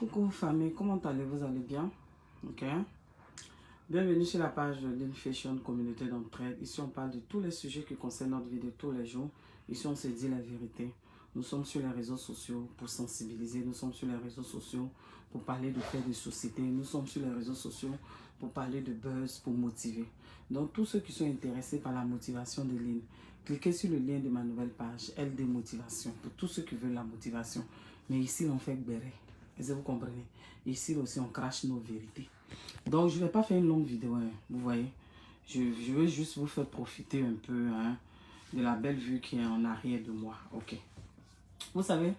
Coucou famille, comment allez-vous? Vous allez bien? Ok. Bienvenue sur la page de l'Infashion Communauté d'entraide. Ici, on parle de tous les sujets qui concernent notre vie de tous les jours. Ici, on se dit la vérité. Nous sommes sur les réseaux sociaux pour sensibiliser. Nous sommes sur les réseaux sociaux pour parler de faits de société. Nous sommes sur les réseaux sociaux pour parler de buzz, pour motiver. Donc, tous ceux qui sont intéressés par la motivation de Lynn, cliquez sur le lien de ma nouvelle page, LD Motivation, pour tous ceux qui veulent la motivation. Mais ici, on fait béret. Est-ce que vous comprenez? Ici aussi, on crache nos vérités. Donc, je ne vais pas faire une longue vidéo, hein, vous voyez. Je veux juste vous faire profiter un peu de la belle vue qui est en arrière de moi. Ok. Vous savez,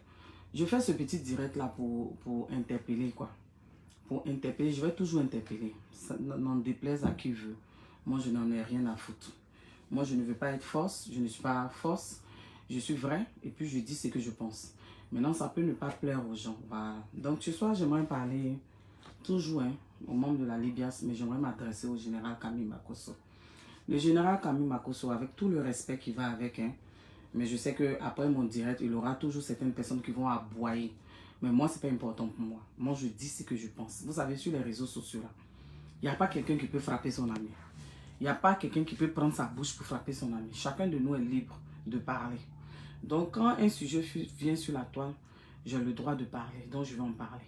je fais ce petit direct là pour interpeller, quoi. Pour interpeller, je vais toujours interpeller. Ça n'en déplaise à qui veut. Moi, je n'en ai rien à foutre. Moi, je ne veux pas être force. Je ne suis pas force. Je suis vrai. Et puis, je dis ce que je pense. Maintenant, ça peut ne pas plaire aux gens. Voilà. Donc, ce soir, j'aimerais parler toujours aux membres de la Libias, mais j'aimerais m'adresser au général Camille Makosso. Le général Camille Makosso, avec tout le respect qui va avec, mais je sais qu'après mon direct, il y aura toujours certaines personnes qui vont aboyer. Mais moi, ce n'est pas important pour moi. Moi, je dis ce que je pense. Vous savez, sur les réseaux sociaux, là, il n'y a pas quelqu'un qui peut frapper son ami. Il n'y a pas quelqu'un qui peut prendre sa bouche pour frapper son ami. Chacun de nous est libre de parler. Donc, quand un sujet vient sur la toile, j'ai le droit de parler. Donc, je vais en parler.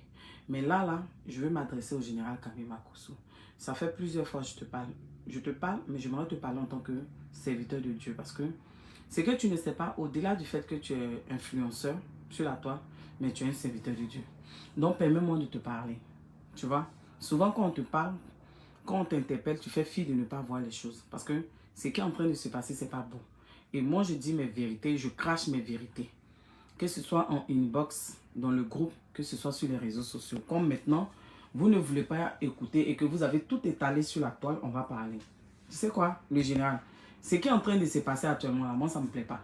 Mais là, je veux m'adresser au général Camille Makosso. Ça fait plusieurs fois que je te parle. Je te parle, mais j'aimerais te parler en tant que serviteur de Dieu. Parce que c'est que tu ne sais pas, au-delà du fait que tu es influenceur sur la toile, mais tu es un serviteur de Dieu. Donc, permets-moi de te parler. Tu vois, souvent quand on te parle, quand on t'interpelle, tu fais fi de ne pas voir les choses. Parce que ce qui est en train de se passer, ce n'est pas bon. Et moi, je dis mes vérités, je crache mes vérités. Que ce soit en inbox, dans le groupe, que ce soit sur les réseaux sociaux. Comme maintenant, vous ne voulez pas écouter et que vous avez tout étalé sur la toile, on va parler. Tu sais quoi, le général? Ce qui est en train de se passer actuellement, là, moi, ça ne me plaît pas.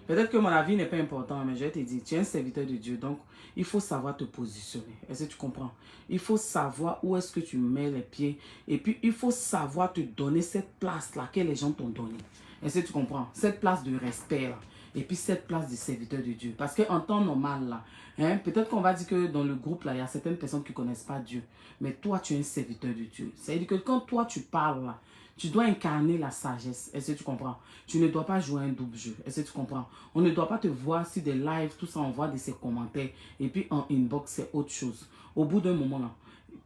Peut-être que mon avis n'est pas important, mais je vais te dire, tu es un serviteur de Dieu, donc il faut savoir te positionner. Est-ce que tu comprends? Il faut savoir où est-ce que tu mets les pieds et puis il faut savoir te donner cette place-là que les gens t'ont donnée. Est-ce que tu comprends? Cette place de respect, là. Et puis cette place de serviteur de Dieu. Parce qu'en temps normal, là, peut-être qu'on va dire que dans le groupe, là, il y a certaines personnes qui ne connaissent pas Dieu. Mais toi, tu es un serviteur de Dieu. C'est-à-dire que quand toi, tu parles, là, tu dois incarner la sagesse. Est-ce que tu comprends? Tu ne dois pas jouer un double jeu. Est-ce que tu comprends? On ne doit pas te voir sur des lives, tout ça, on voit de ces commentaires. Et puis en inbox, c'est autre chose. Au bout d'un moment, là,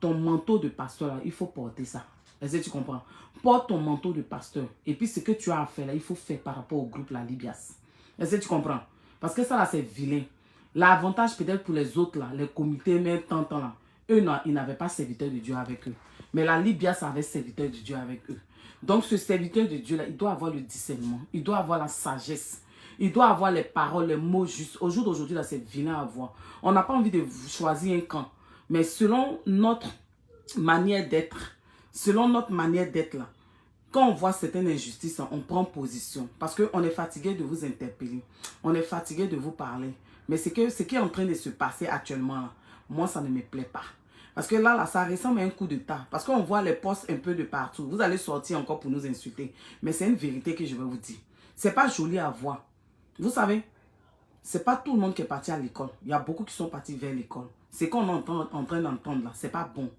ton manteau de pasteur, là, il faut porter ça. Est-ce que tu comprends? Porte ton manteau de pasteur. Et puis ce que tu as à faire, là, il faut faire par rapport au groupe La Libias. Est-ce que tu comprends? Parce que ça, là, c'est vilain. L'avantage peut-être pour les autres, là, les comités, mais tant là, eux, non, ils n'avaient pas serviteur de Dieu avec eux. Mais la Libias avait serviteur de Dieu avec eux. Donc, ce serviteur de Dieu-là, il doit avoir le discernement. Il doit avoir la sagesse. Il doit avoir les paroles, les mots justes. Au jour d'aujourd'hui, là, c'est vilain à voir. On n'a pas envie de choisir un camp. Mais selon notre manière d'être, là, quand on voit certaines injustices, on prend position. Parce qu'on est fatigué de vous interpeller. On est fatigué de vous parler. Mais ce qui est en train de se passer actuellement, là, moi, ça ne me plaît pas. Parce que là, ça ressemble à un coup de tas. Parce qu'on voit les posts un peu de partout. Vous allez sortir encore pour nous insulter. Mais c'est une vérité que je vais vous dire. C'est pas joli à voir. Vous savez, c'est pas tout le monde qui est parti à l'école. Il y a beaucoup qui sont partis vers l'école. Ce qu'on est en train d'entendre là, c'est pas bon.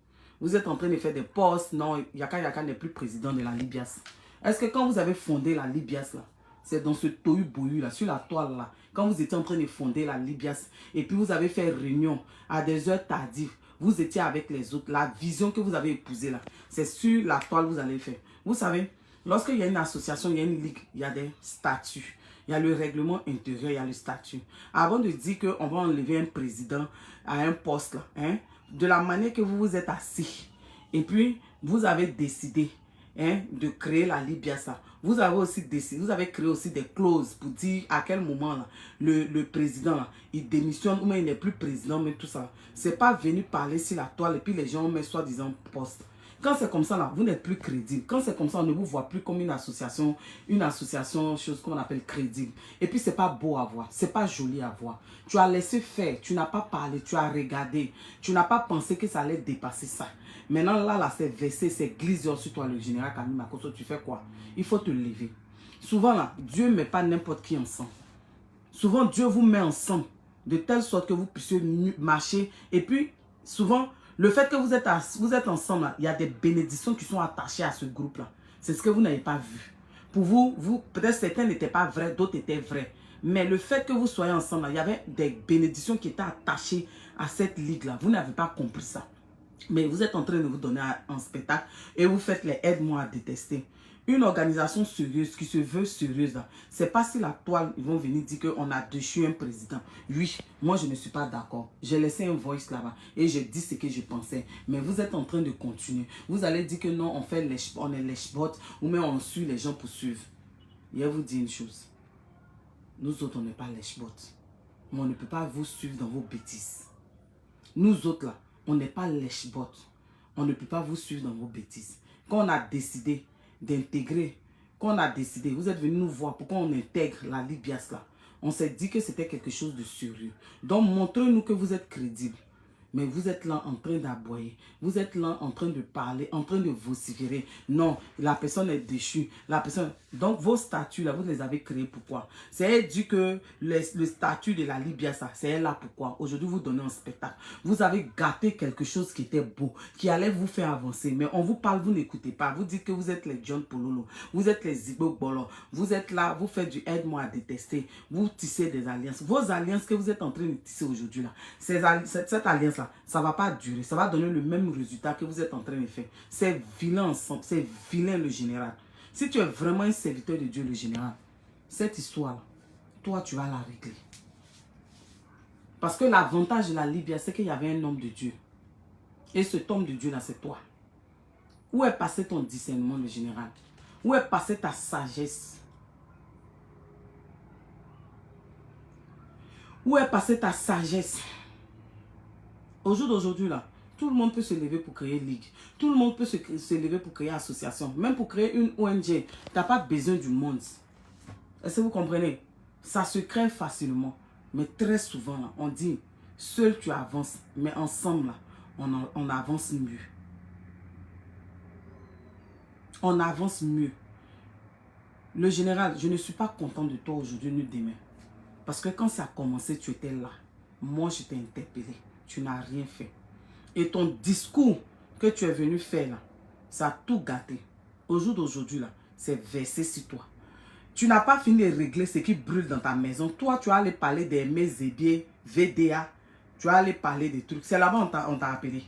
Vous êtes en train de faire des posts. Non, Yaka n'est plus président de la Libias. Est-ce que quand vous avez fondé la Libias là, c'est dans ce tohu-bohu là, sur la toile là, quand vous étiez en train de fonder la Libias, et puis vous avez fait réunion à des heures tardives, vous étiez avec les autres, la vision que vous avez épousée là, c'est sur la toile que vous allez faire. Vous savez, lorsqu'il y a une association, il y a une ligue, il y a des statuts. Il y a le règlement intérieur, il y a le statut. Avant de dire qu'on va enlever un président à un poste, là, de la manière que vous vous êtes assis, et puis vous avez décidé de créer la Libias. Vous avez aussi décidé, vous avez créé aussi des clauses pour dire à quel moment là, le président là, il démissionne ou même il n'est plus président, mais tout ça. C'est pas venu parler sur la toile et puis les gens mettent soi-disant poste. Quand c'est comme ça, là, vous n'êtes plus crédible. Quand c'est comme ça, on ne vous voit plus comme une association, chose qu'on appelle crédible. Et puis, c'est pas beau à voir. C'est pas joli à voir. Tu as laissé faire. Tu n'as pas parlé. Tu as regardé. Tu n'as pas pensé que ça allait dépasser ça. Maintenant, là, c'est versé, c'est glissé sur toi, le général Camille Makosso. Tu fais quoi? Il faut te lever. Souvent, là, Dieu ne met pas n'importe qui ensemble. Souvent, Dieu vous met ensemble de telle sorte que vous puissiez marcher. Et puis, souvent, le fait que vous êtes ensemble, il y a des bénédictions qui sont attachées à ce groupe-là. C'est ce que vous n'avez pas vu. Pour vous peut-être certains n'étaient pas vrais, d'autres étaient vrais. Mais le fait que vous soyez ensemble, il y avait des bénédictions qui étaient attachées à cette ligue-là. Vous n'avez pas compris ça. Mais vous êtes en train de vous donner un spectacle et vous faites les aide-moi à détester. Une organisation sérieuse qui se veut sérieuse, c'est pas si la toile, ils vont venir dire qu'on a déchu un président. Oui, moi je ne suis pas d'accord. J'ai laissé un voice là-bas et j'ai dit ce que je pensais. Mais vous êtes en train de continuer. Vous allez dire que non, on est lèche-bot ou mais on suit les gens pour suivre. Je vais vous dire une chose. Nous autres, on n'est pas lèche-bot. Mais on ne peut pas vous suivre dans vos bêtises. Nous autres là, on n'est pas lèche-bot. On ne peut pas vous suivre dans vos bêtises. Quand on a décidé d'intégrer, quand on a décidé, vous êtes venus nous voir pourquoi on intègre la Libias là. On s'est dit que c'était quelque chose de sérieux. Donc montrez-nous que vous êtes crédible. Mais vous êtes là en train d'aboyer. Vous êtes là en train de parler, en train de vociférer. Non, la personne est déchue. La personne... Donc, vos statuts, là, vous les avez créés pourquoi? C'est dû que le statut de la Libya, ça, c'est là pourquoi. Aujourd'hui, vous donnez un spectacle. Vous avez gâté quelque chose qui était beau, qui allait vous faire avancer. Mais on vous parle, vous n'écoutez pas. Vous dites que vous êtes les John Pololo. Vous êtes les Zibo Bolo. Vous êtes là, vous faites du aide-moi à détester. Vous tissez des alliances. Vos alliances que vous êtes en train de tisser aujourd'hui, là, cette alliance-là, ça ne va pas durer. Ça va donner le même résultat que vous êtes en train de faire. C'est vilain ensemble. C'est vilain le général. Si tu es vraiment un serviteur de Dieu, le général, cette histoire-là, toi, tu vas la régler. Parce que l'avantage de la Libye, c'est qu'il y avait un homme de Dieu. Et cet homme de Dieu-là, c'est toi. Où est passé ton discernement, le général? Où est passée ta sagesse? Où est passée ta sagesse? Au jour d'aujourd'hui, là, tout le monde peut se lever pour créer ligue. Tout le monde peut se lever pour créer association. Même pour créer une ONG, tu n'as pas besoin du monde. Est-ce que vous comprenez? Ça se crée facilement. Mais très souvent, là, on dit, seul tu avances. Mais ensemble, là, on avance mieux. On avance mieux. Le général, je ne suis pas content de toi aujourd'hui ni demain. Parce que quand ça a commencé, tu étais là. Moi, je t'ai interpellé. Tu n'as rien fait. Et ton discours que tu es venu faire là, ça a tout gâté. Au jour d'aujourd'hui là, c'est versé sur toi. Tu n'as pas fini de régler ce qui brûle dans ta maison. Toi, tu vas aller parler des Mézébiers, VDA. Tu vas aller parler des trucs. C'est là-bas on t'a appelé.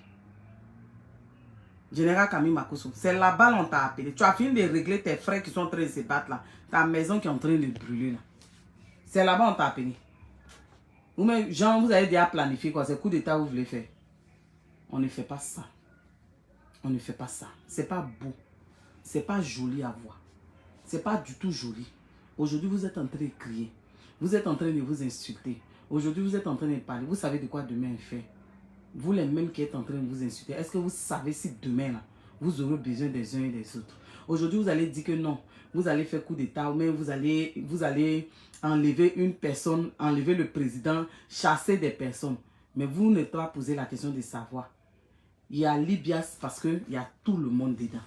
Général Camille Makoso, c'est là-bas on t'a appelé. Tu as fini de régler tes frères qui sont en train de se battre là. Ta maison qui est en train de brûler là. C'est là-bas on t'a appelé. Ou même, Jean, vous avez déjà planifié quoi? C'est coup d'état vous voulez faire. On ne fait pas ça. On ne fait pas ça. C'est pas beau. C'est pas joli à voir. C'est pas du tout joli. Aujourd'hui, vous êtes en train de crier. Vous êtes en train de vous insulter. Aujourd'hui, vous êtes en train de parler. Vous savez de quoi demain est fait. Vous les mêmes qui êtes en train de vous insulter. Est-ce que vous savez si demain, là, vous aurez besoin des uns et des autres? Aujourd'hui, vous allez dire que non. Vous allez faire coup d'état. Ou même vous allez enlever une personne, enlever le président, chasser des personnes. Mais vous n'êtes pas posé la question de savoir. Il y a Libias parce qu'il y a tout le monde dedans.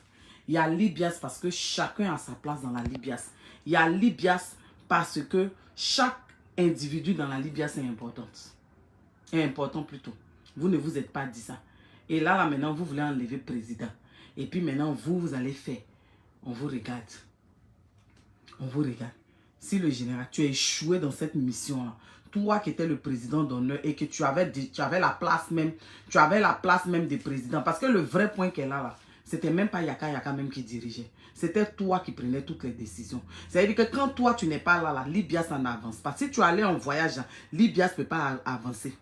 Il y a Libias parce que chacun a sa place dans la Libias. Il y a Libias parce que chaque individu dans la Libias est important. Est important plutôt. Vous ne vous êtes pas dit ça. Et là maintenant, vous voulez enlever le président. Et puis maintenant, vous allez faire. On vous regarde. On vous regarde. Si le général, tu as échoué dans cette mission-là, toi qui étais le président d'honneur et que tu avais la place même, tu avais la place même des présidents. Parce que le vrai point qu'elle a là, c'était même pas Yaka Yaka même qui dirigeait. C'était toi qui prenais toutes les décisions. C'est-à-dire que quand toi tu n'es pas là, Libias n'avance pas. Si tu allais en voyage, Libias ne peut pas avancer.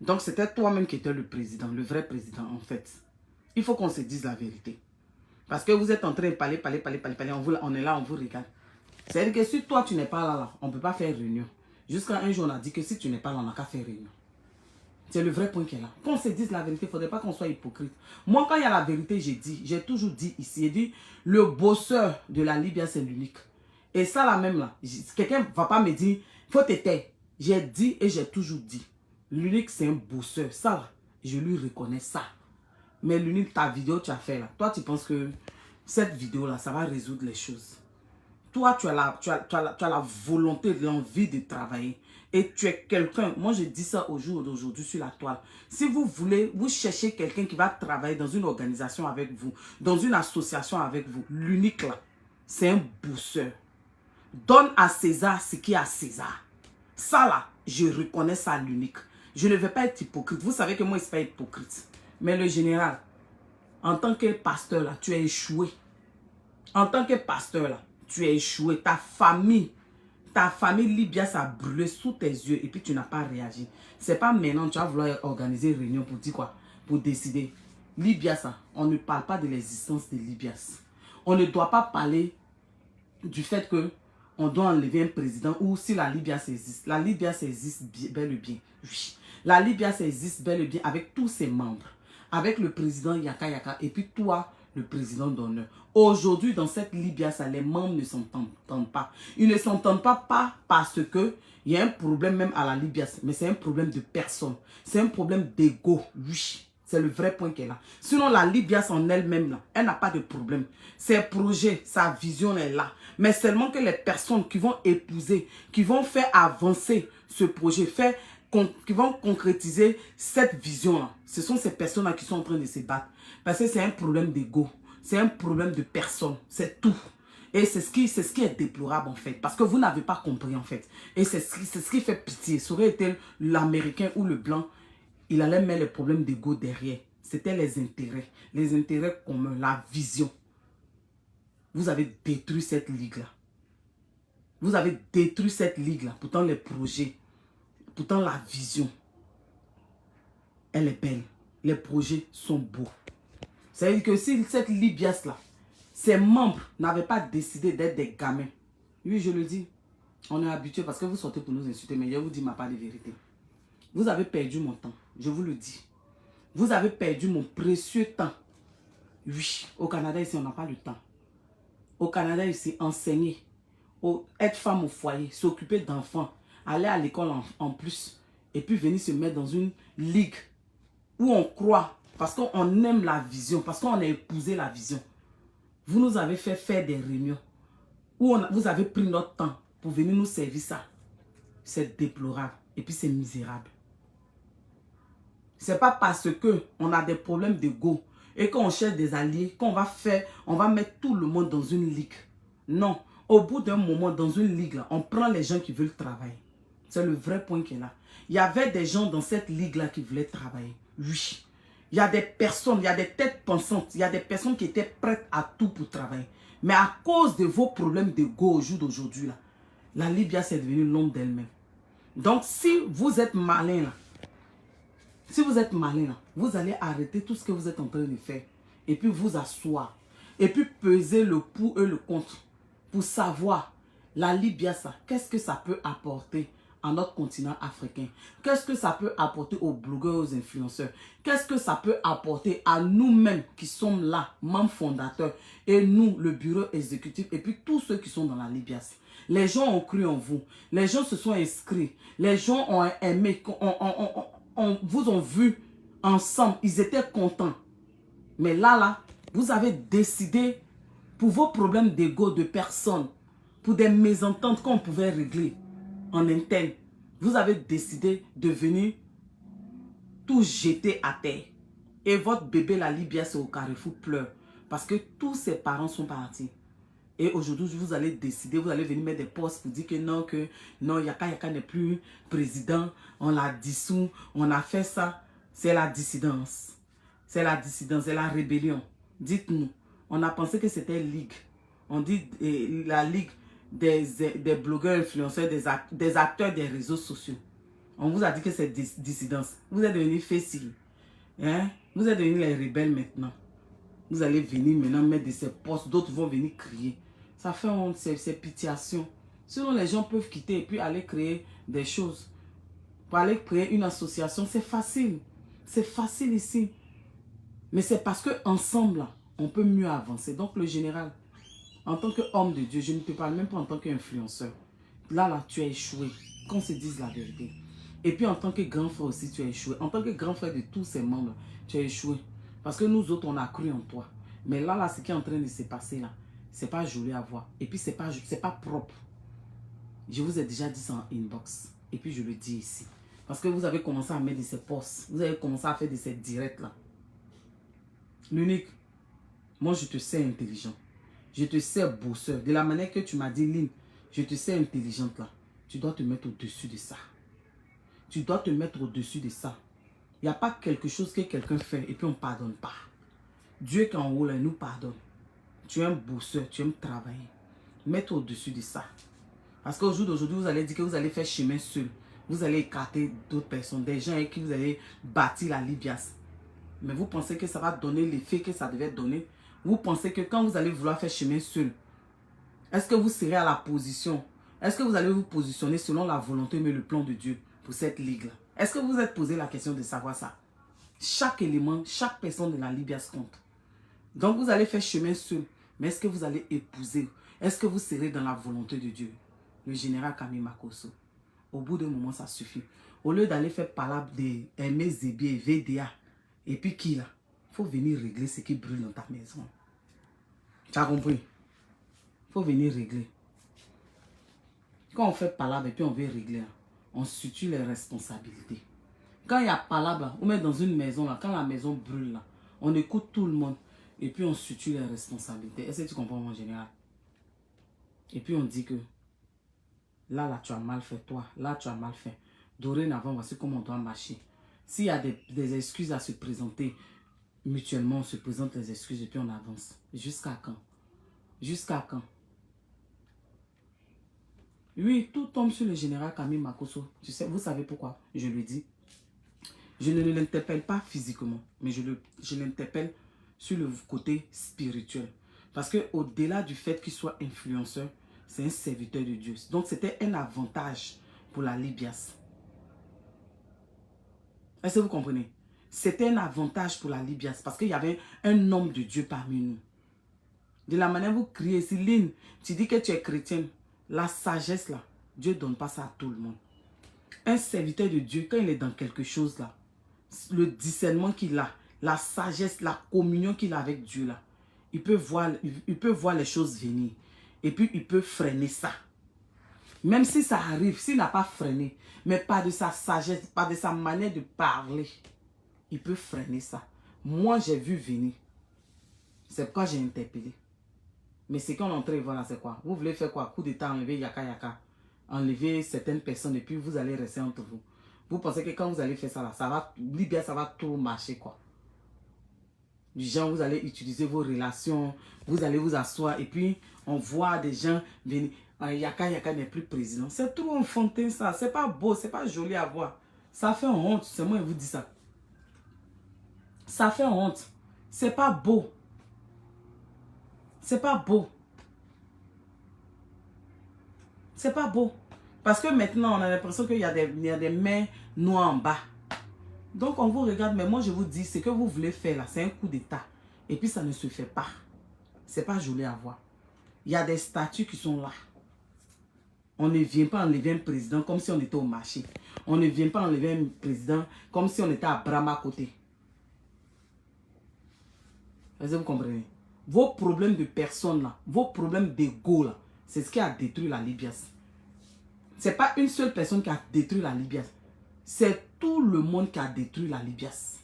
Donc c'était toi-même qui étais le président, le vrai président en fait. Il faut qu'on se dise la vérité. Parce que vous êtes en train de parler, on est là, on vous regarde. C'est-à-dire que si toi tu n'es pas là, on ne peut pas faire réunion. Jusqu'à un jour, on a dit que si tu n'es pas là, on n'a qu'à faire réunion. C'est le vrai point qui est là. Qu'on se dise la vérité, il ne faudrait pas qu'on soit hypocrite. Moi, quand il y a la vérité, j'ai toujours dit ici, j'ai dit, le bosseur de la Libye, c'est l'unique. Et ça, là même, là, quelqu'un ne va pas me dire, il faut te taire. J'ai dit et j'ai toujours dit, l'unique, c'est un bosseur. Ça, là, je lui reconnais ça. Mais l'unique, ta vidéo, tu as fait là. Toi, tu penses que cette vidéo-là, ça va résoudre les choses. Toi, tu as la volonté, l'envie de travailler. Et tu es quelqu'un, moi je dis ça au jour d'aujourd'hui sur la toile. Si vous voulez, vous cherchez quelqu'un qui va travailler dans une organisation avec vous, dans une association avec vous, l'unique là, c'est un bosseur. Donne à César ce qui est à César. Ça là, je reconnais ça l'unique. Je ne vais pas être hypocrite. Vous savez que moi, je ne suis pas hypocrite. Mais le général, en tant que pasteur là, tu as échoué. En tant que pasteur là, tu as échoué. Ta famille Libya, ça a brûlé sous tes yeux et puis tu n'as pas réagi. C'est pas maintenant tu vas vouloir organiser une réunion pour dire quoi? Pour décider. Libya, ça, on ne parle pas de l'existence de Libya. On ne doit pas parler du fait que on doit enlever un président ou si la Libya existe. La Libya existe bel et bien. Oui. La Libya existe bel et bien avec tous ses membres. Avec le président Yaka Yaka et puis toi, le président d'honneur. Aujourd'hui, dans cette Libya, ça, les membres ne s'entendent pas. Ils ne s'entendent pas parce que il y a un problème même à la Libya, mais c'est un problème de personne. C'est un problème d'ego. Oui, c'est le vrai point qu'elle a. Sinon, la Libya en elle-même, là, elle n'a pas de problème. Ses projets, sa vision est là. Mais seulement que les personnes qui vont épouser, qui vont faire avancer ce projet, qui vont concrétiser cette vision-là, ce sont ces personnes-là qui sont en train de se battre. Parce que c'est un problème d'ego. C'est un problème de personne. C'est tout. Et c'est ce qui est déplorable en fait. Parce que vous n'avez pas compris en fait. Et c'est ce qui fait pitié. Ça aurait été l'Américain ou le Blanc, il allait mettre les problèmes d'ego derrière. C'était les intérêts. Les intérêts communs. La vision. Vous avez détruit cette ligue-là. Vous avez détruit cette ligue-là. Pourtant les projets, pourtant la vision, elle est belle. Les projets sont beaux. Ça veut dire que si cette Libyas-là, ses membres n'avaient pas décidé d'être des gamins, oui, je le dis, on est habitué parce que vous sortez pour nous insulter, mais je vous dis ma part de vérité. Vous avez perdu mon temps, je vous le dis. Vous avez perdu mon précieux temps. Oui, au Canada, ici, on n'a pas le temps. Au Canada, ici, enseigner, être femme au foyer, s'occuper d'enfants, aller à l'école en plus, et puis venir se mettre dans une ligue où on croit, parce qu'on aime la vision, parce qu'on a épousé la vision. Vous nous avez fait faire des réunions où vous avez pris notre temps pour venir nous servir ça. C'est déplorable et puis c'est misérable. C'est pas parce qu'on a des problèmes d'ego et qu'on cherche des alliés qu'on va mettre tout le monde dans une ligue. Non, au bout d'un moment, dans une ligue, là, on prend les gens qui veulent travailler. C'est le vrai point qui est là. Il y avait des gens dans cette ligue-là qui voulaient travailler. Oui. Il y a des personnes, il y a des têtes pensantes, il y a des personnes qui étaient prêtes à tout pour travailler. Mais à cause de vos problèmes d'ego au jour d'aujourd'hui, la Libya c'est devenu l'ombre d'elle-même. Donc si vous êtes malin là, vous allez arrêter tout ce que vous êtes en train de faire. Et puis vous asseoir. Et puis peser le pour et le contre. Pour savoir, la Libya, qu'est-ce que ça peut apporter à notre continent africain? Qu'est-ce que ça peut apporter aux blogueurs, aux influenceurs? Qu'est-ce que ça peut apporter à nous-mêmes qui sommes là, membres fondateurs, et nous, le bureau exécutif, et puis tous ceux qui sont dans la Libya? Les gens ont cru en vous. Les gens se sont inscrits. Les gens ont aimé, vous ont vu ensemble. Ils étaient contents. Mais là, vous avez décidé pour vos problèmes d'ego de personnes, pour des mésententes qu'on pouvait régler en interne, vous avez décidé de venir tout jeter à terre. Et votre bébé, la Libya, c'est au carrefour, pleure. Parce que tous ses parents sont partis. Et aujourd'hui, vous allez décider, vous allez venir mettre des postes pour dire que non, Yaka Yaka n'est plus président, on l'a dissous, on a fait ça. C'est la dissidence. C'est la dissidence, c'est la rébellion. Dites-nous, on a pensé que c'était ligue. On dit la ligue des blogueurs influenceurs, des acteurs des réseaux sociaux. On vous a dit que c'est dissidence. Vous êtes devenus fessiers. Hein? Vous êtes devenus les rebelles maintenant. Vous allez venir maintenant mettre de ces postes. D'autres vont venir crier. Ça fait honte, c'est pitiation. Sinon, les gens peuvent quitter et puis aller créer des choses. Pour aller créer une association, c'est facile. C'est facile ici. Mais c'est parce qu'ensemble, on peut mieux avancer. Donc, le général, en tant qu'homme de Dieu, je ne te parle même pas en tant qu'influenceur. Là, tu as échoué. Qu'on se dise la vérité. Et puis, en tant que grand frère aussi, tu as échoué. En tant que grand frère de tous ces membres, tu as échoué. Parce que nous autres, on a cru en toi. Mais là, ce qui est en train de se passer là, c'est pas joli à voir. Et puis, c'est pas propre. Je vous ai déjà dit ça en inbox. Et puis, je le dis ici. Parce que vous avez commencé à mettre de ces posts. Vous avez commencé à faire de ces directs là. L'unique, moi, je te sais intelligent. Je te sais bosseur. De la manière que tu m'as dit, Lynn, je te sais intelligente là. Tu dois te mettre au-dessus de ça. Tu dois te mettre au-dessus de ça. Il n'y a pas quelque chose que quelqu'un fait et puis on ne pardonne pas. Dieu qui est en haut là, il nous pardonne. Tu es un bosseur, tu aimes travailler. Mets-toi au-dessus de ça. Parce qu'au jour d'aujourd'hui, vous allez dire que vous allez faire chemin seul. Vous allez écarter d'autres personnes, des gens avec qui vous allez bâtir la libias. Mais vous pensez que ça va donner l'effet que ça devait donner? Vous pensez que quand vous allez vouloir faire chemin seul, est-ce que vous serez à la position? Est-ce que vous allez vous positionner selon la volonté mais le plan de Dieu pour cette ligue-là? Est-ce que vous vous êtes posé la question de savoir ça? Chaque élément, chaque personne de la libias compte. Donc vous allez faire chemin seul. Mais est-ce que vous allez épouser? Est-ce que vous serez dans la volonté de Dieu? Le général Camille Makosso. Au bout d'un moment, ça suffit. Au lieu d'aller faire palabre de Aimé Zébier, VDA, et puis qui là? Il faut venir régler ce qui brûle dans ta maison. Tu as compris? Il faut venir régler. Quand on fait palabre et puis on veut régler, on situe les responsabilités. Quand il y a palabre, on met dans une maison, là, quand la maison brûle, là, on écoute tout le monde et puis on situe les responsabilités. Est-ce que tu comprends mon général? Et puis on dit que là, tu as mal fait, toi. Là, tu as mal fait. Dorénavant, voici comment on doit marcher. S'il y a des excuses à se présenter, mutuellement, on se présente les excuses et puis on avance. Jusqu'à quand? Jusqu'à quand? Oui, tout tombe sur le général Camille Makosso. Tu sais, vous savez pourquoi? Je le dis. Je ne l'interpelle pas physiquement, mais je l'interpelle sur le côté spirituel. Parce qu'au-delà du fait qu'il soit influenceur, c'est un serviteur de Dieu. Donc, c'était un avantage pour la libias. Est-ce que vous comprenez? C'était un avantage pour la libias parce qu'il y avait un homme de Dieu parmi nous. De la manière vous criez, Céline, tu dis que tu es chrétienne. La sagesse là, Dieu ne donne pas ça à tout le monde. Un serviteur de Dieu, quand il est dans quelque chose là, le discernement qu'il a, la sagesse, la communion qu'il a avec Dieu là, il peut voir les choses venir. Et puis il peut freiner ça. Même si ça arrive, s'il n'a pas freiné, mais pas de sa sagesse, pas de sa manière de parler, il peut freiner ça. Moi, j'ai vu venir. C'est pourquoi j'ai interpellé. Mais ce qu'on est en train de voir là, c'est quoi? Vous voulez faire quoi? Coup d'état, enlever Yaka Yaka. Enlever certaines personnes et puis vous allez rester entre vous. Vous pensez que quand vous allez faire ça là, ça va trop marcher quoi. Du genre, vous allez utiliser vos relations, vous allez vous asseoir et puis on voit des gens venir. Yaka Yaka n'est plus président. C'est trop enfantin ça. C'est pas beau, c'est pas joli à voir. Ça fait honte. C'est moi qui vous dis ça. Ça fait honte. C'est pas beau. C'est pas beau. C'est pas beau. Parce que maintenant, on a l'impression qu'il y a des mains noires en bas. Donc, on vous regarde, mais moi, je vous dis, ce que vous voulez faire là, c'est un coup d'état. Et puis, ça ne se fait pas. C'est pas joli à voir. Il y a des statuts qui sont là. On ne vient pas enlever un président comme si on était au marché. On ne vient pas enlever un président comme si on était à Brahma à côté. Est-ce que vous comprenez? Vos problèmes de personnes là, vos problèmes d'ego là, c'est ce qui a détruit la libias. Ce n'est pas une seule personne qui a détruit la libias. C'est tout le monde qui a détruit la libias.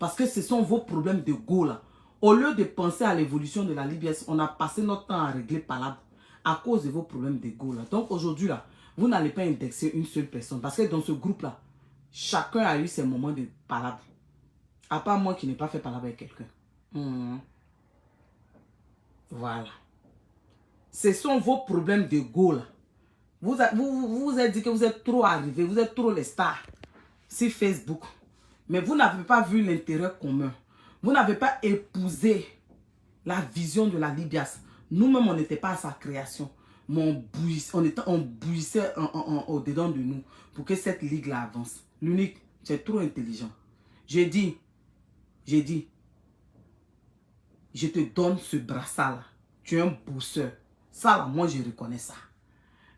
Parce que ce sont vos problèmes d'ego là. Au lieu de penser à l'évolution de la libias, on a passé notre temps à régler palabre à cause de vos problèmes d'ego là. Donc aujourd'hui là, vous n'allez pas indexer une seule personne. Parce que dans ce groupe là, chacun a eu ses moments de palabre. À part moi qui n'ai pas fait palabre avec quelqu'un. Voilà. Ce sont vos problèmes d'ego là. Vous vous êtes dit que vous êtes trop arrivés, vous êtes trop les stars sur Facebook. Mais vous n'avez pas vu l'intérêt commun. Vous n'avez pas épousé la vision de la libias. Nous-mêmes, on n'était pas à sa création. Mais on bouillissait au-dedans de nous pour que cette ligue-là avance. L'unique, tu es trop intelligent. J'ai dit, je te donne ce brassard-là. Tu es un bosseur. Ça, là, moi, je reconnais ça.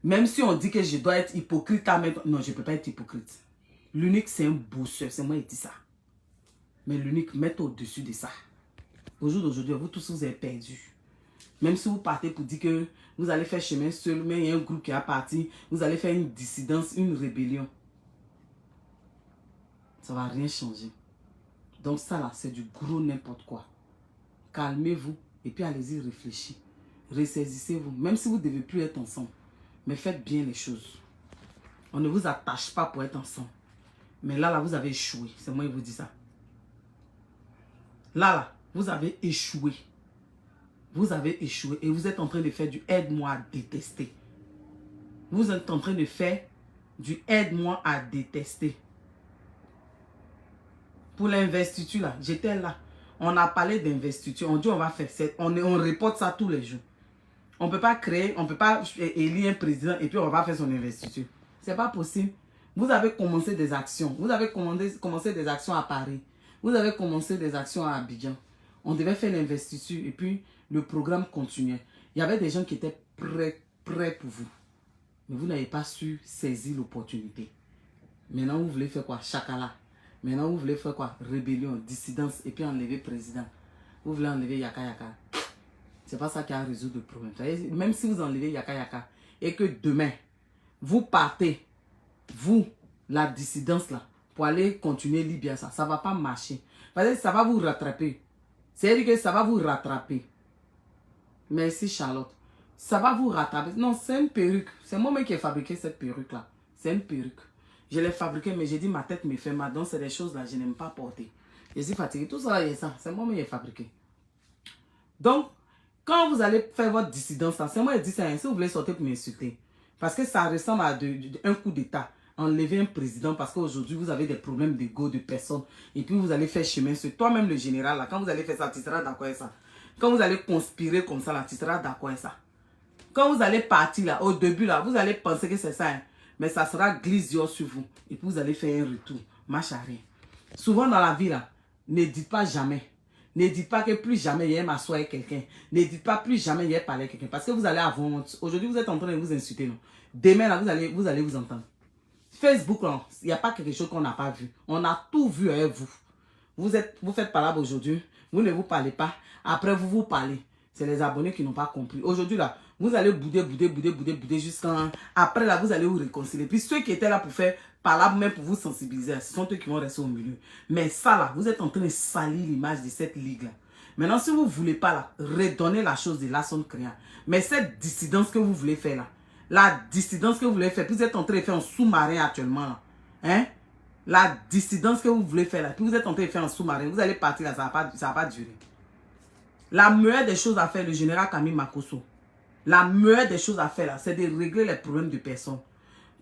Même si on dit que je dois être hypocrite à mettre... Non, je ne peux pas être hypocrite. L'unique, c'est un bosseur. C'est moi qui dis ça. Mais l'unique, mettre au-dessus de ça. Au jour d'aujourd'hui, vous tous, vous avez perdu. Même si vous partez pour dire que vous allez faire chemin seul, mais il y a un groupe qui a parti, vous allez faire une dissidence, une rébellion. Ça ne va rien changer. Donc ça là, c'est du gros n'importe quoi. Calmez-vous et puis allez-y réfléchir. Ressaisissez-vous, même si vous ne devez plus être ensemble. Mais faites bien les choses. On ne vous attache pas pour être ensemble. Mais là, vous avez échoué. C'est moi qui vous dis ça. Là, vous avez échoué. Vous avez échoué et vous êtes en train de faire du aide-moi à détester. Vous êtes en train de faire du aide-moi à détester. Pour l'investiture, là, j'étais là. On a parlé d'investiture. On dit on va faire ça. On reporte ça tous les jours. On ne peut pas créer, on ne peut pas élire un président et puis on va faire son investiture. Ce n'est pas possible. Vous avez commencé des actions. Vous avez commencé des actions à Paris. Vous avez commencé des actions à Abidjan. On devait faire l'investiture et puis le programme continuait. Il y avait des gens qui étaient prêts pour vous. Mais vous n'avez pas su saisir l'opportunité. Maintenant, vous voulez faire quoi? Chakala. Maintenant, vous voulez faire quoi? Rébellion, dissidence et puis enlever président. Vous voulez enlever Yaka Yaka. C'est pas ça qui a résolu le problème. Même si vous enlevez Yaka Yaka et que demain, vous partez, vous, la dissidence là, pour aller continuer Libya, ça ne va pas marcher. Parce que ça va vous rattraper. C'est-à-dire que ça va vous rattraper. Merci Charlotte. Ça va vous rattraper. Non, c'est une perruque. C'est moi-même qui ai fabriqué cette perruque-là. C'est une perruque. Je l'ai fabriquée, mais j'ai dit ma tête me fait mal. Donc, c'est des choses là, je n'aime pas porter. Je suis fatigué. Tout ça là, il y a ça. C'est moi-même qui ai fabriqué. Donc, quand vous allez faire votre dissidence, c'est moi qui dis ça. Si vous voulez sortir pour m'insulter. Parce que ça ressemble à un coup d'état. Enlever un président parce qu'aujourd'hui, vous avez des problèmes d'ego de personnes. Et puis, vous allez faire chemin sur toi-même, le général. Là, quand vous allez faire ça, tu seras d'accord avec ça. Quand vous allez conspirer comme ça, là, tu seras d'accord avec ça. Quand vous allez partir, là, au début, là, vous allez penser que c'est ça. Hein, mais ça sera glissio sur vous. Et puis, vous allez faire un retour. Marche à rien. Souvent dans la vie, là, ne dites pas jamais. Ne dites pas que plus jamais il y a m'asseoir avec quelqu'un. Ne dites pas plus jamais il y a parler avec quelqu'un. Parce que vous allez avoir honte. Aujourd'hui, vous êtes en train de vous insulter. Non? Demain, là, vous allez vous entendre. Facebook, il n'y a pas quelque chose qu'on n'a pas vu. On a tout vu avec vous. Vous faites parler aujourd'hui. Vous ne vous parlez pas. Après, vous parlez. C'est les abonnés qui n'ont pas compris. Aujourd'hui, là, vous allez bouder jusqu'à... Après, là, vous allez vous réconcilier. Puis ceux qui étaient là pour faire parler, même pour vous sensibiliser, ce sont eux qui vont rester au milieu. Mais ça, là, vous êtes en train de salir l'image de cette ligue-là. Maintenant, si vous ne voulez pas, là, redonner la chose de Lasson Créant. Mais cette dissidence que vous voulez faire, là, la dissidence que vous voulez faire, puis vous êtes en train de faire un sous-marin actuellement, là. Hein? La dissidence que vous voulez faire, là, puis vous êtes en train de faire un sous-marin, vous allez partir, là, ça va pas durer. La meilleure des choses à faire, le général Camille Makosso, la meilleure des choses à faire, là, c'est de régler les problèmes de personnes.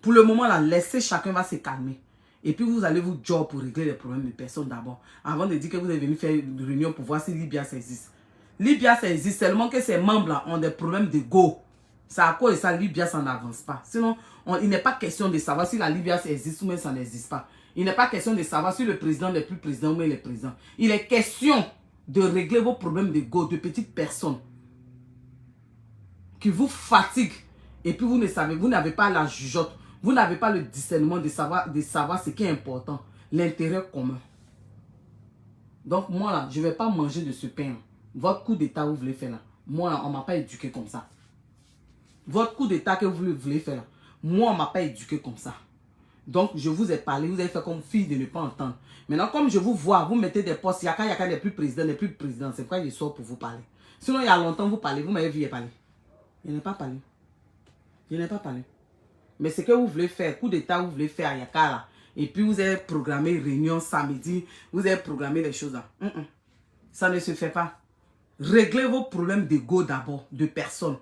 Pour le moment, là, laissez chacun va se calmer. Et puis, vous allez vous job pour régler les problèmes de personnes d'abord. Avant de dire que vous êtes venu faire une réunion pour voir si Libya, ça existe. Libya, ça existe seulement que ces membres-là ont des problèmes d'ego. C'est à cause de ça, Libya, ça n'avance pas. Sinon, il n'est pas question de savoir si la Libya, ça existe ou même ça n'existe pas. Il n'est pas question de savoir si le président n'est plus président ou même le président. Il est question de régler vos problèmes d'ego, de petites personnes qui vous fatiguent. Et puis, vous ne savez, vous n'avez pas la jugeote. Vous n'avez pas le discernement de savoir ce qui est important. L'intérêt commun. Donc, moi, là, je ne vais pas manger de ce pain. Votre coup d'état, vous voulez faire là. Moi, là, on ne m'a pas éduqué comme ça. Votre coup d'état que vous voulez faire là. Moi, on ne m'a pas éduqué comme ça. Donc, je vous ai parlé. Vous avez fait comme fille de ne pas entendre. Maintenant, comme je vous vois, vous mettez des postes. Yaka n'est plus président, n'est plus président. C'est pourquoi je sors pour vous parler. Sinon, il y a longtemps, vous parlez. Vous m'avez vu parler. Je n'ai pas parlé. Je n'ai pas parlé. Mais ce que vous voulez faire, coup d'état, vous voulez faire à Yaka là. Et puis vous avez programmé réunion samedi. Vous avez programmé les choses là. Ça ne se fait pas. Réglez vos problèmes d'ego d'abord, de personne.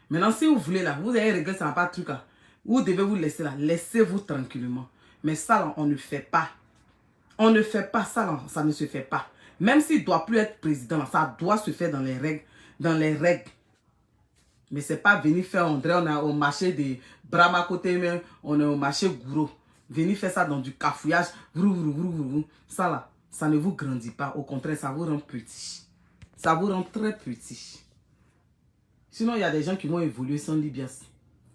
Maintenant, si vous voulez là, vous avez réglé, ça n'a pas de truc là. Vous devez vous laisser là. Laissez-vous tranquillement. Mais ça là, on ne fait pas. On ne fait pas ça là. Ça ne se fait pas. Même s'il ne doit plus être président là, ça doit se faire dans les règles. Dans les règles. Mais c'est pas venir faire André, on est au marché de Brahma côté, mais on est au marché Gouro. Venir faire ça dans du cafouillage, ça là, ça ne vous grandit pas. Au contraire, ça vous rend petit. Ça vous rend très petit. Sinon, il y a des gens qui vont évoluer sans Libias.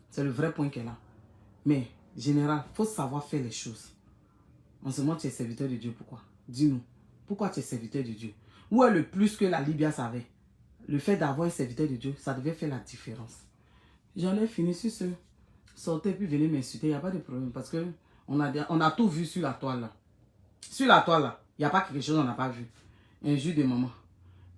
C'est le vrai point qu'elle a. Mais, général, il faut savoir faire les choses. En ce moment, tu es serviteur de Dieu. Pourquoi? Dis-nous. Pourquoi tu es serviteur de Dieu? Où est le plus que la Libya savait? le fait d'avoir un serviteur de Dieu, ça devait faire la différence. J'en ai fini sur ce. Sortez puis venez m'insulter, il n'y a pas de problème. Parce que on a tout vu sur la toile là. Sur la toile là, il n'y a pas quelque chose qu'on n'a pas vu. Injure de maman,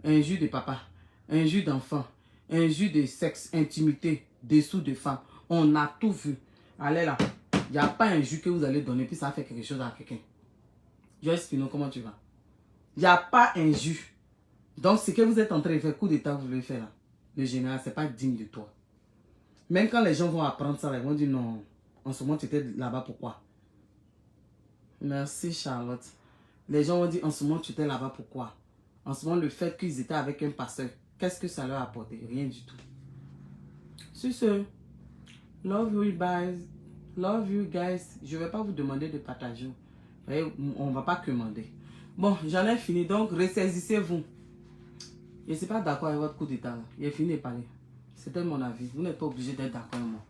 injure de papa, injure d'enfant, injure de sexe, intimité, dessous de femme. On a tout vu. Allez là, il n'y a pas un jus que vous allez donner puis ça fait quelque chose à quelqu'un. Joyce Pino, comment tu vas? Il n'y a pas un jus. Donc, ce que vous êtes en train de faire, coup d'état, vous voulez faire là, le général, ce n'est pas digne de toi. Même quand les gens vont apprendre ça, ils vont dire non, en ce moment tu étais là-bas, pourquoi? Merci Charlotte. Les gens vont dire en ce moment tu étais là-bas, pourquoi? En ce moment, le fait qu'ils étaient avec un pasteur, qu'est-ce que ça leur a apporté? Rien du tout. Sur ce, love you guys. Love you guys. Je ne vais pas vous demander de partager. Vous voyez, on ne va pas commander. Bon, j'en ai fini. Donc, ressaisissez-vous. Je ne suis pas d'accord avec votre coup d'état. Il est fini de parler. C'était mon avis. Vous n'êtes pas obligé d'être d'accord avec moi.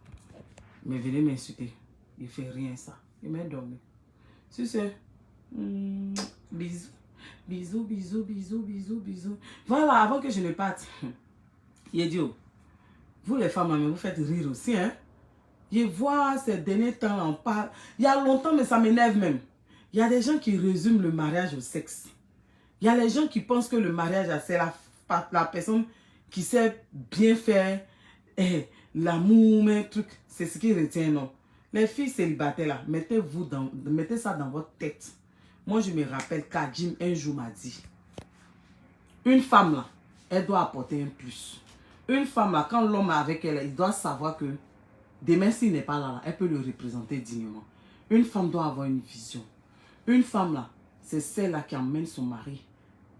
Mais venez m'insulter. Il ne fait rien ça. Il m'a dormi. Sur ce, bisous. Bisous, bisous, bisous, bisous, bisous. Voilà, avant que je ne parte. Yedio, vous les femmes, vous faites rire aussi, hein? Je vois ces derniers temps, on parle. Il y a longtemps, mais ça m'énerve même. Il y a des gens qui résument le mariage au sexe. Il y a les gens qui pensent que le mariage, c'est la personne qui sait bien faire l'amour, mais truc. C'est ce qui retient, non. Les filles célibataires, là, mettez ça dans votre tête. Moi, je me rappelle qu'Adjim, un jour, m'a dit, une femme, là, elle doit apporter un plus. Une femme, là, quand l'homme est avec elle, il doit savoir que demain, s'il n'est pas là, elle peut le représenter dignement. Une femme doit avoir une vision. Une femme, là, c'est celle-là qui emmène son mari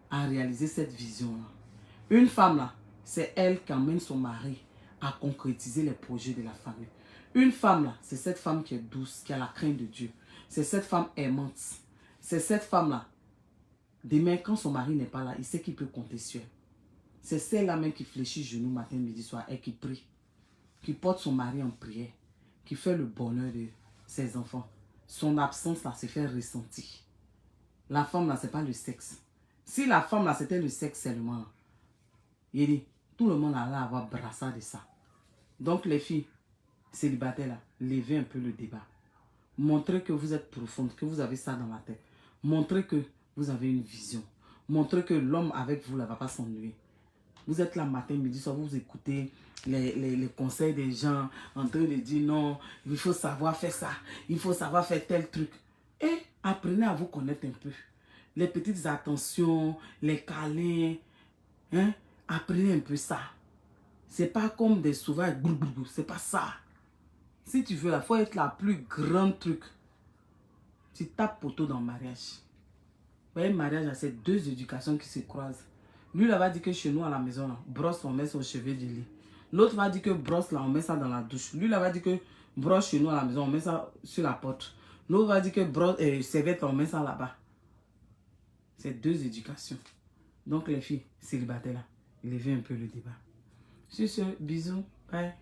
à réaliser cette vision-là. Une femme, là, c'est elle qui emmène son mari à concrétiser les projets de la famille. Une femme, là, c'est cette femme qui est douce, qui a la crainte de Dieu. C'est cette femme aimante. C'est cette femme-là. Demain, quand son mari n'est pas là, il sait qu'il peut compter sur elle. C'est celle-là même qui fléchit genoux matin, midi, soir et qui prie. Qui porte son mari en prière. Qui fait le bonheur de ses enfants. Son absence, là, se fait ressentir. La femme, là, c'est pas le sexe. Si la femme, là, c'était le sexe seulement, il dit, tout le monde allait avoir brassard de ça. Donc, les filles célibataires, là, levez un peu le débat. Montrez que vous êtes profonde, que vous avez ça dans la tête. Montrez que vous avez une vision. Montrez que l'homme avec vous ne va pas s'ennuyer. Vous êtes là matin, midi, soir, vous écoutez les conseils des gens en train de dire non, il faut savoir faire ça, il faut savoir faire tel truc. Et apprenez à vous connaître un peu. Les petites attentions, les câlins, hein? Apprenez un peu ça. C'est pas comme des sauvages, c'est pas ça. Si tu veux, il faut être la plus grande truc. Tu tapes poteau dans le mariage. Vous voyez, le mariage, c'est deux éducations qui se croisent. Lui, là, va dire que chez nous, à la maison, là, brosse, on met son cheveu du lit. L'autre va dire que brosse, là, on met ça dans la douche. Lui, là, va dire que brosse chez nous, à la maison, on met ça sur la porte. L'autre va dire que brosse, serviette, on met ça là-bas. C'est deux éducations. Donc, les filles célibataires, là, élevez un peu le débat. Sur ce, bisous, bye.